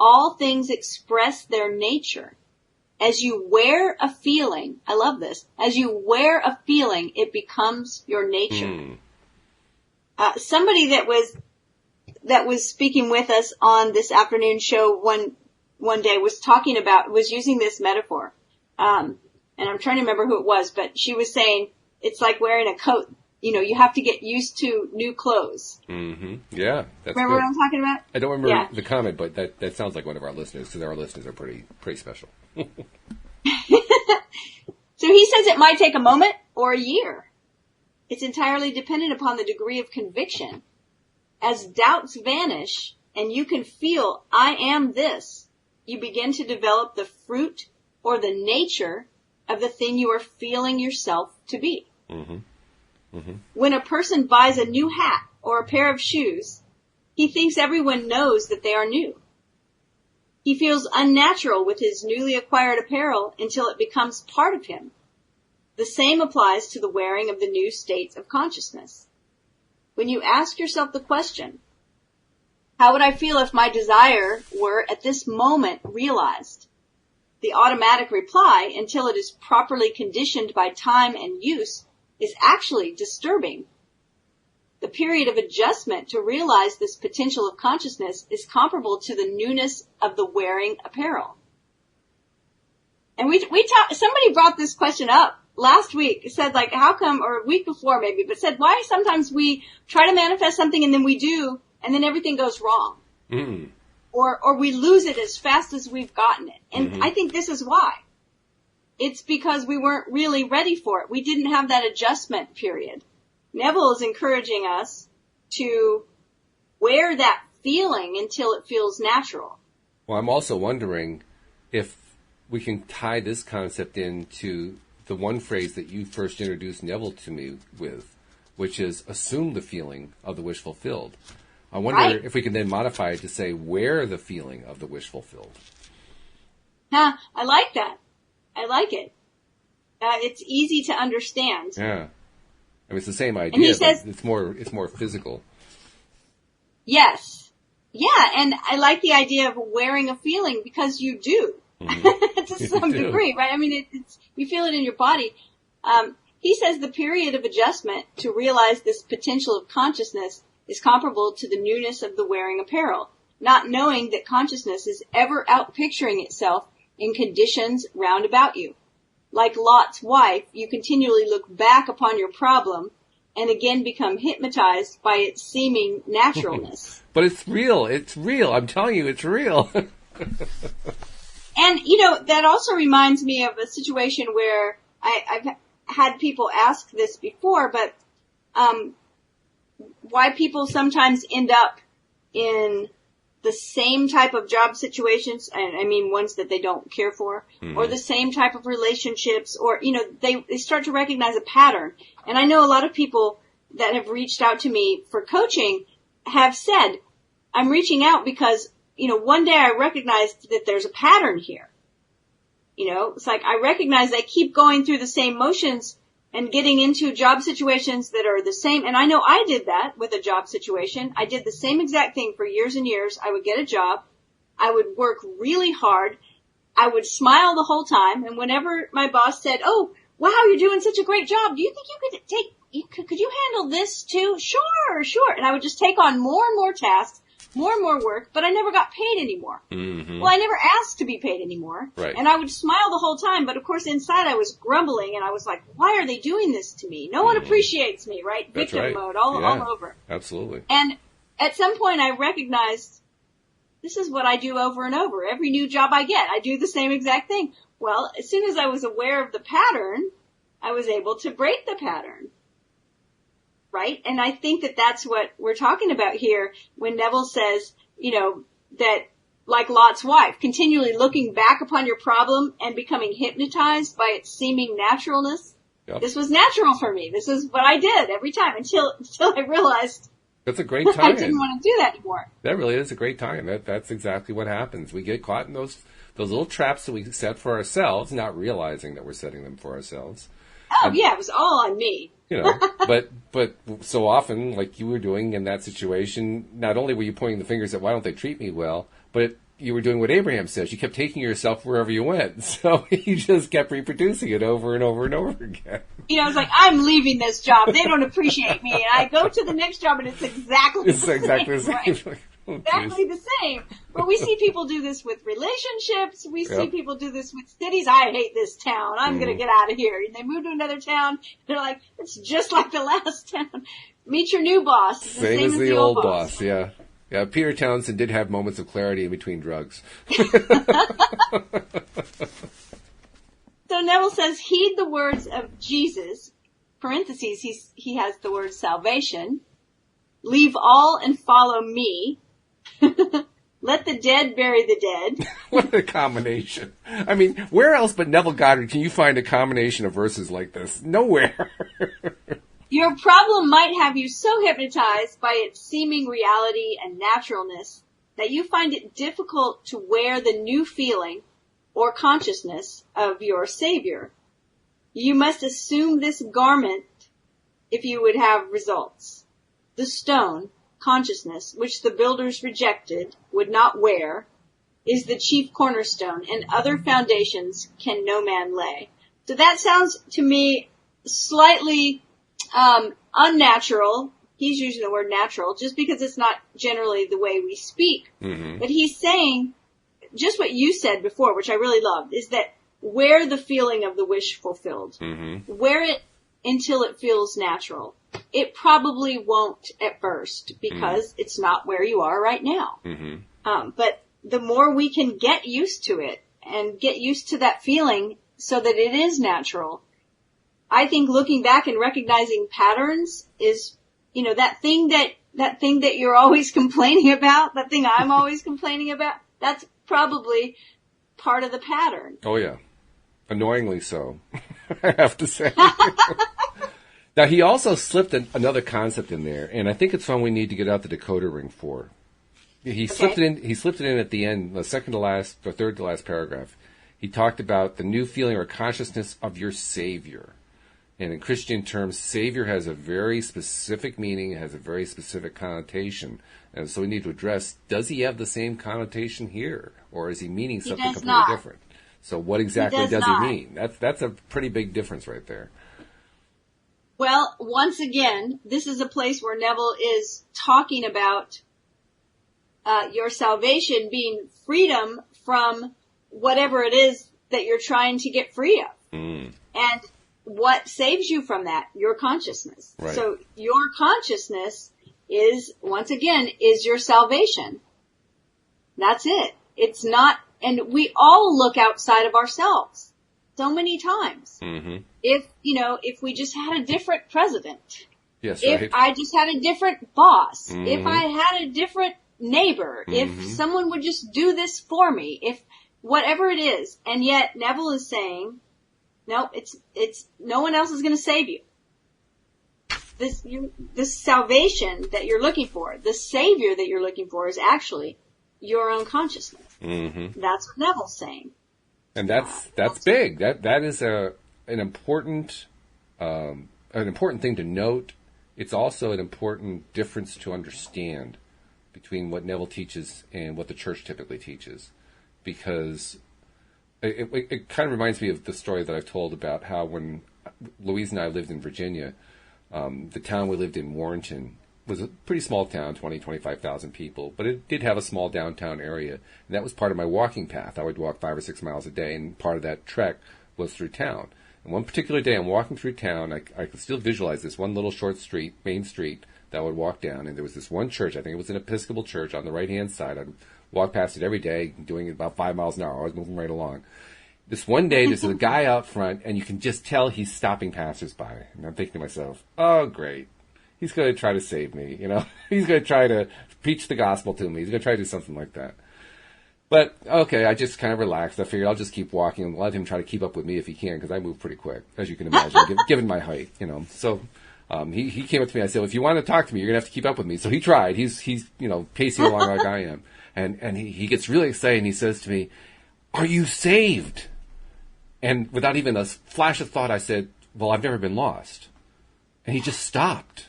All things express their nature, As you wear a feeling, I love this, as you wear a feeling, it becomes your nature. Somebody that was speaking with us on this afternoon show one day was using this metaphor. And I'm trying to remember who it was, but she was saying it's like wearing a coat. You have to get used to new clothes. Mm-hmm. Yeah. That's remember good. what I'm talking about? I don't remember the comment, but that sounds like one of our listeners, because our listeners are pretty special. So he says it might take a moment or a year. It's entirely dependent upon the degree of conviction. As doubts vanish and you can feel, I am this, you begin to develop the fruit or the nature of the thing you are feeling yourself to be. Mm-hmm. Mm-hmm. When a person buys a new hat or a pair of shoes, he thinks everyone knows that they are new. He feels unnatural with his newly acquired apparel until it becomes part of him. The same applies to the wearing of the new states of consciousness. When you ask yourself the question, how would I feel if my desire were at this moment realized? The automatic reply, until it is properly conditioned by time and use, is actually disturbing. The period of adjustment to realize this potential of consciousness is comparable to the newness of the wearing apparel. And somebody brought this question up last week. It said, like, how come, or a week before maybe, but said, why sometimes we try to manifest something and then we do, and then everything goes wrong. Mm. Or we lose it as fast as we've gotten it. And I think this is why. It's because we weren't really ready for it. We didn't have that adjustment period. Neville is encouraging us to wear that feeling until it feels natural. Well, I'm also wondering if we can tie this concept into the one phrase that you first introduced Neville to me with, which is assume the feeling of the wish fulfilled. I wonder if we can then modify it to say wear the feeling of the wish fulfilled. I like that. I like it. It's easy to understand. Yeah. I mean, it's the same idea, but it's more physical. Yes. Yeah, and I like the idea of wearing a feeling because you do. Mm-hmm. To some degree, right? I mean, it's you feel it in your body. He says the period of adjustment to realize this potential of consciousness is comparable to the newness of the wearing apparel, not knowing that consciousness is ever outpicturing itself in conditions round about you. Like Lot's wife, you continually look back upon your problem and again become hypnotized by its seeming naturalness. But it's real. It's real. I'm telling you, it's real. And, that also reminds me of a situation where I've had people ask this before, but why people sometimes end up in the same type of job situations, and I mean ones that they don't care for, or the same type of relationships, or, they start to recognize a pattern. And I know a lot of people that have reached out to me for coaching have said, I'm reaching out because, one day I recognized that there's a pattern here. It's like I recognize I keep going through the same motions and getting into job situations that are the same. And I know I did that with a job situation. I did the same exact thing for years and years. I would get a job. I would work really hard. I would smile the whole time. And whenever my boss said, oh, wow, you're doing such a great job. Do you think could you handle this too? Sure. And I would just take on more and more tasks, more and more work, but I never got paid anymore. Mm-hmm. Well, I never asked to be paid anymore. Right. And I would smile the whole time, but of course inside I was grumbling and I was like, why are they doing this to me? No one appreciates me, right? That's Victim mode all over. Absolutely. And at some point I recognized this is what I do over and over. Every new job I get, I do the same exact thing. Well, as soon as I was aware of the pattern, I was able to break the pattern. Right? And I think that that's what we're talking about here when Neville says, that like Lot's wife, continually looking back upon your problem and becoming hypnotized by its seeming naturalness. Yep. This was natural for me. This is what I did every time until I realized that's a great time. I didn't want to do that anymore. That really is a great time. That's exactly what happens. We get caught in those little traps that we set for ourselves, not realizing that we're setting them for ourselves. Oh, yeah, it was all on me. But so often, like you were doing in that situation, not only were you pointing the fingers at why don't they treat me well, but you were doing what Abraham says. You kept taking yourself wherever you went. So you just kept reproducing it over and over and over again. It's like, I'm leaving this job. They don't appreciate me. And I go to the next job and it's exactly the same. Right? Oh, exactly the same. But we see people do this with relationships. We see people do this with cities. I hate this town. I'm going to get out of here. And they move to another town. They're like, it's just like the last town. Meet your new boss. Same as the old boss. Yeah. Yeah. Peter Townsend did have moments of clarity in between drugs. So Neville says, heed the words of Jesus. Parentheses, he has the word salvation. Leave all and follow me. Let the dead bury the dead. What a combination. I mean, where else but Neville Goddard can you find a combination of verses like this? Nowhere. Your problem might have you so hypnotized by its seeming reality and naturalness that you find it difficult to wear the new feeling or consciousness of your Savior. You must assume this garment if you would have results. The stone, consciousness, which the builders rejected, would not wear, is the chief cornerstone, and other foundations can no man lay. So that sounds to me slightly unnatural. He's using the word natural just because it's not generally the way we speak. Mm-hmm. But he's saying just what you said before, which I really loved, is that wear the feeling of the wish fulfilled. Mm-hmm. Wear it until it feels natural. It probably won't at first because it's not where you are right now. Mm-hmm. But the more we can get used to it and get used to that feeling so that it is natural, I think looking back and recognizing patterns is, that thing that you're always complaining about, that thing I'm always complaining about, that's probably part of the pattern. Oh yeah. Annoyingly so, I have to say. Now, he also slipped another concept in there, and I think it's one we need to get out the decoder ring for. He slipped it in at the end, the second to last, or third to last paragraph. He talked about the new feeling or consciousness of your Savior. And in Christian terms, Savior has a very specific meaning, has a very specific connotation. And so we need to address, does he have the same connotation here? Or is he meaning something completely different? So what exactly does he mean? That's a pretty big difference right there. Well, once again, this is a place where Neville is talking about your salvation being freedom from whatever it is that you're trying to get free of. Mm. And what saves you from that? Your consciousness. Right. So your consciousness is, once again, is your salvation. That's it. It's not, and we all look outside of ourselves so many times. Mm-hmm. If we just had a different president. Yes, if I just had a different boss. Mm-hmm. If I had a different neighbor. Mm-hmm. If someone would just do this for me. If whatever it is. And yet Neville is saying, no, it's no one else is going to save you. This salvation that you're looking for, the Savior that you're looking for is actually your own consciousness. Mm-hmm. That's what Neville's saying. And that's big. That is an important thing to note. It's also an important difference to understand between what Neville teaches and what the church typically teaches, because it kind of reminds me of the story that I've told about how when Louise and I lived in Virginia, the town we lived in, Warrenton, was a pretty small town, 25,000 people, but it did have a small downtown area, and that was part of my walking path. I would walk 5 or 6 miles a day, and part of that trek was through town. And one particular day, I'm walking through town. I could still visualize this one little short street, main street, that I would walk down, and there was this one church. I think it was an Episcopal church on the right-hand side. I'd walk past it every day, doing it about 5 miles an hour. I was moving right along. This one day, there's a guy out front, and you can just tell he's stopping passersby. And I'm thinking to myself, oh, great. He's going to try to save me, He's going to try to preach the gospel to me. He's going to try to do something like that. But, okay, I just kind of relaxed. I figured I'll just keep walking and let him try to keep up with me if he can, because I move pretty quick, as you can imagine, given my height, So he came up to me. I said, well, if you want to talk to me, you're going to have to keep up with me. So he tried. He's pacing along like I am. And he gets really excited, and he says to me, are you saved? And without even a flash of thought, I said, well, I've never been lost. And he just stopped.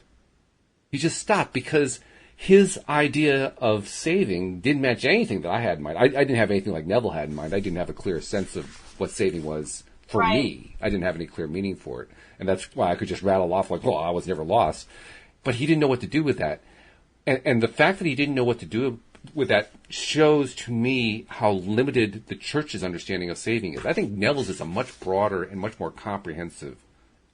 He just stopped because his idea of saving didn't match anything that I had in mind. I didn't have anything like Neville had in mind. I didn't have a clear sense of what saving was for me. I didn't have any clear meaning for it. And that's why I could just rattle off like, well, I was never lost. But he didn't know what to do with that. And the fact that he didn't know what to do with that shows to me how limited the church's understanding of saving is. I think Neville's is a much broader and much more comprehensive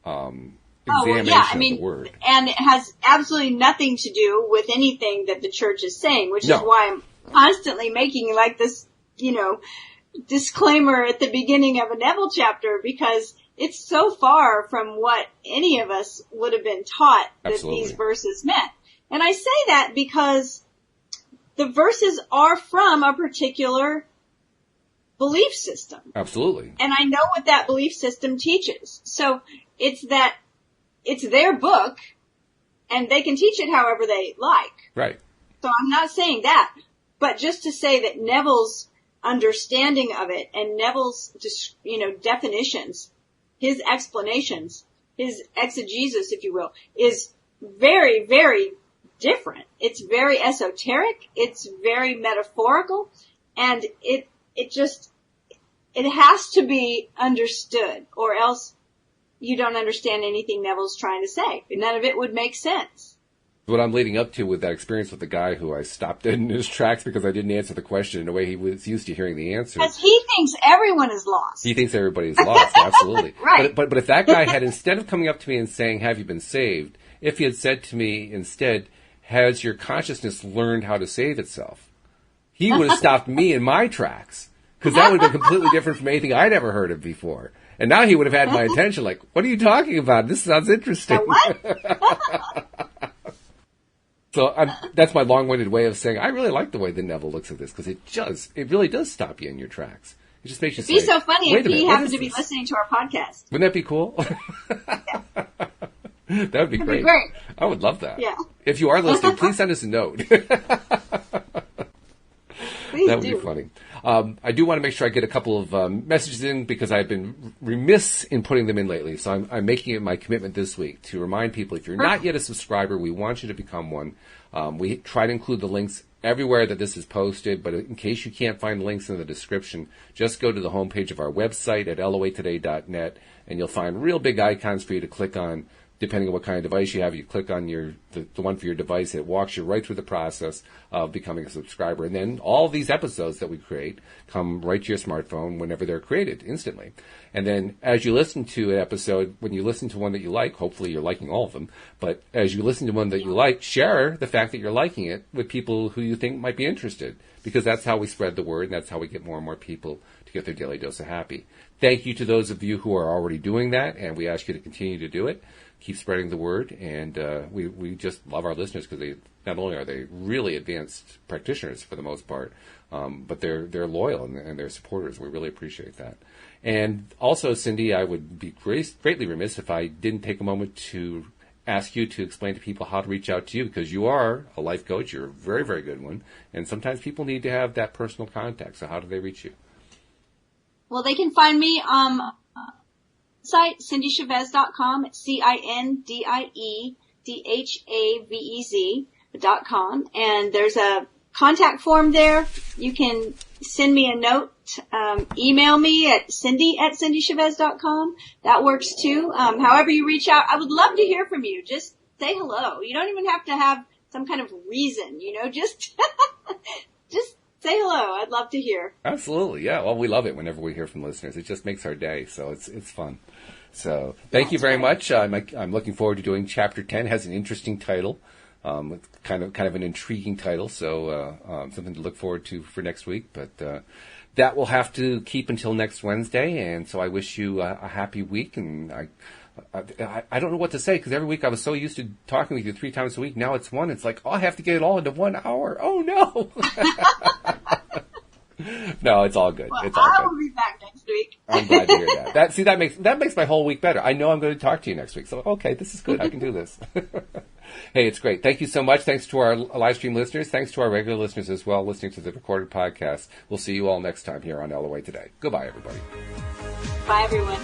examination of the word. And it has absolutely nothing to do with anything that the church is saying, which is why I'm constantly making like this, disclaimer at the beginning of a Neville chapter, because it's so far from what any of us would have been taught that these verses meant. And I say that because the verses are from a particular belief system. Absolutely. And I know what that belief system teaches. So it's their book, and they can teach it however they like. Right. So I'm not saying that, but just to say that Neville's understanding of it and Neville's, definitions, his explanations, his exegesis, if you will, is very, very different. It's very esoteric. It's very metaphorical, and it has to be understood, or else you don't understand anything Neville's trying to say. None of it would make sense. What I'm leading up to with that experience with the guy who I stopped dead in his tracks because I didn't answer the question in a way he was used to hearing the answer. Because he thinks everyone is lost. He thinks everybody's lost, absolutely. Right. But if that guy had, instead of coming up to me and saying, have you been saved, if he had said to me instead, has your consciousness learned how to save itself? He would have stopped me in my tracks, because that would have been completely different from anything I'd ever heard of before. And now he would have had my attention like, what are you talking about? This sounds interesting. What? So that's my long-winded way of saying I really like the way that Neville looks at this, because it really does stop you in your tracks. It just makes you say, it'd be so funny if he happened to be this? listening to our podcast. Wouldn't that be cool? That would be great. I would love that. Yeah. If you are listening, please send us a note. Please that would do. be funny. I do want to make sure I get a couple of messages in, because I've been remiss in putting them in lately. So I'm making it my commitment this week to remind people, if you're not yet a subscriber, we want you to become one. We try to include the links everywhere that this is posted, but in case you can't find links in the description, just go to the homepage of our website at loatoday.net, and you'll find real big icons for you to click on. Depending on what kind of device you have, you click on the one for your device. It walks you right through the process of becoming a subscriber. And then all of these episodes that we create come right to your smartphone whenever they're created, instantly. And then as you listen to an episode, when you listen to one that you like, hopefully you're liking all of them, but as you listen to one that you like, share the fact that you're liking it with people who you think might be interested, because that's how we spread the word, and that's how we get more and more people to get their daily dose of happy. Thank you to those of you who are already doing that, and we ask you to continue to do it. Keep spreading the word, and we just love our listeners, because they not only are they really advanced practitioners for the most part, but they're loyal and they're supporters. We really appreciate that. And also, Cindie, I would be greatly remiss if I didn't take a moment to ask you to explain to people how to reach out to you, because you are a life coach. You're a very, very good one, and sometimes people need to have that personal contact. So how do they reach you? Well, they can find me site, cindiechavez.com, CINDIEDHAVEZ.com, and there's a contact form there. You can send me a note, email me at cindy@cindiechavez.com. That works too. However you reach out, I would love to hear from you. Just say hello. You don't even have to have some kind of reason, just say hello. I'd love to hear. Absolutely, yeah. Well, we love it whenever we hear from listeners. It just makes our day, so it's fun. So thank you very much. I'm looking forward to doing Chapter 10. It has an interesting title, kind of an intriguing title, so something to look forward to for next week. But that will have to keep until next Wednesday, and so I wish you a happy week. And I don't know what to say, because every week I was so used to talking with you 3 times a week. Now it's one. It's like, I have to get it all into 1 hour. Oh, no. No, it's all good. Well, it's all good. I will be back next week. I'm glad to hear that. That makes my whole week better. I know I'm going to talk to you next week. So, okay, this is good. I can do this. Hey, it's great. Thank you so much. Thanks to our live stream listeners. Thanks to our regular listeners as well, listening to the recorded podcast. We'll see you all next time here on LOA Today. Goodbye, everybody. Bye, everyone.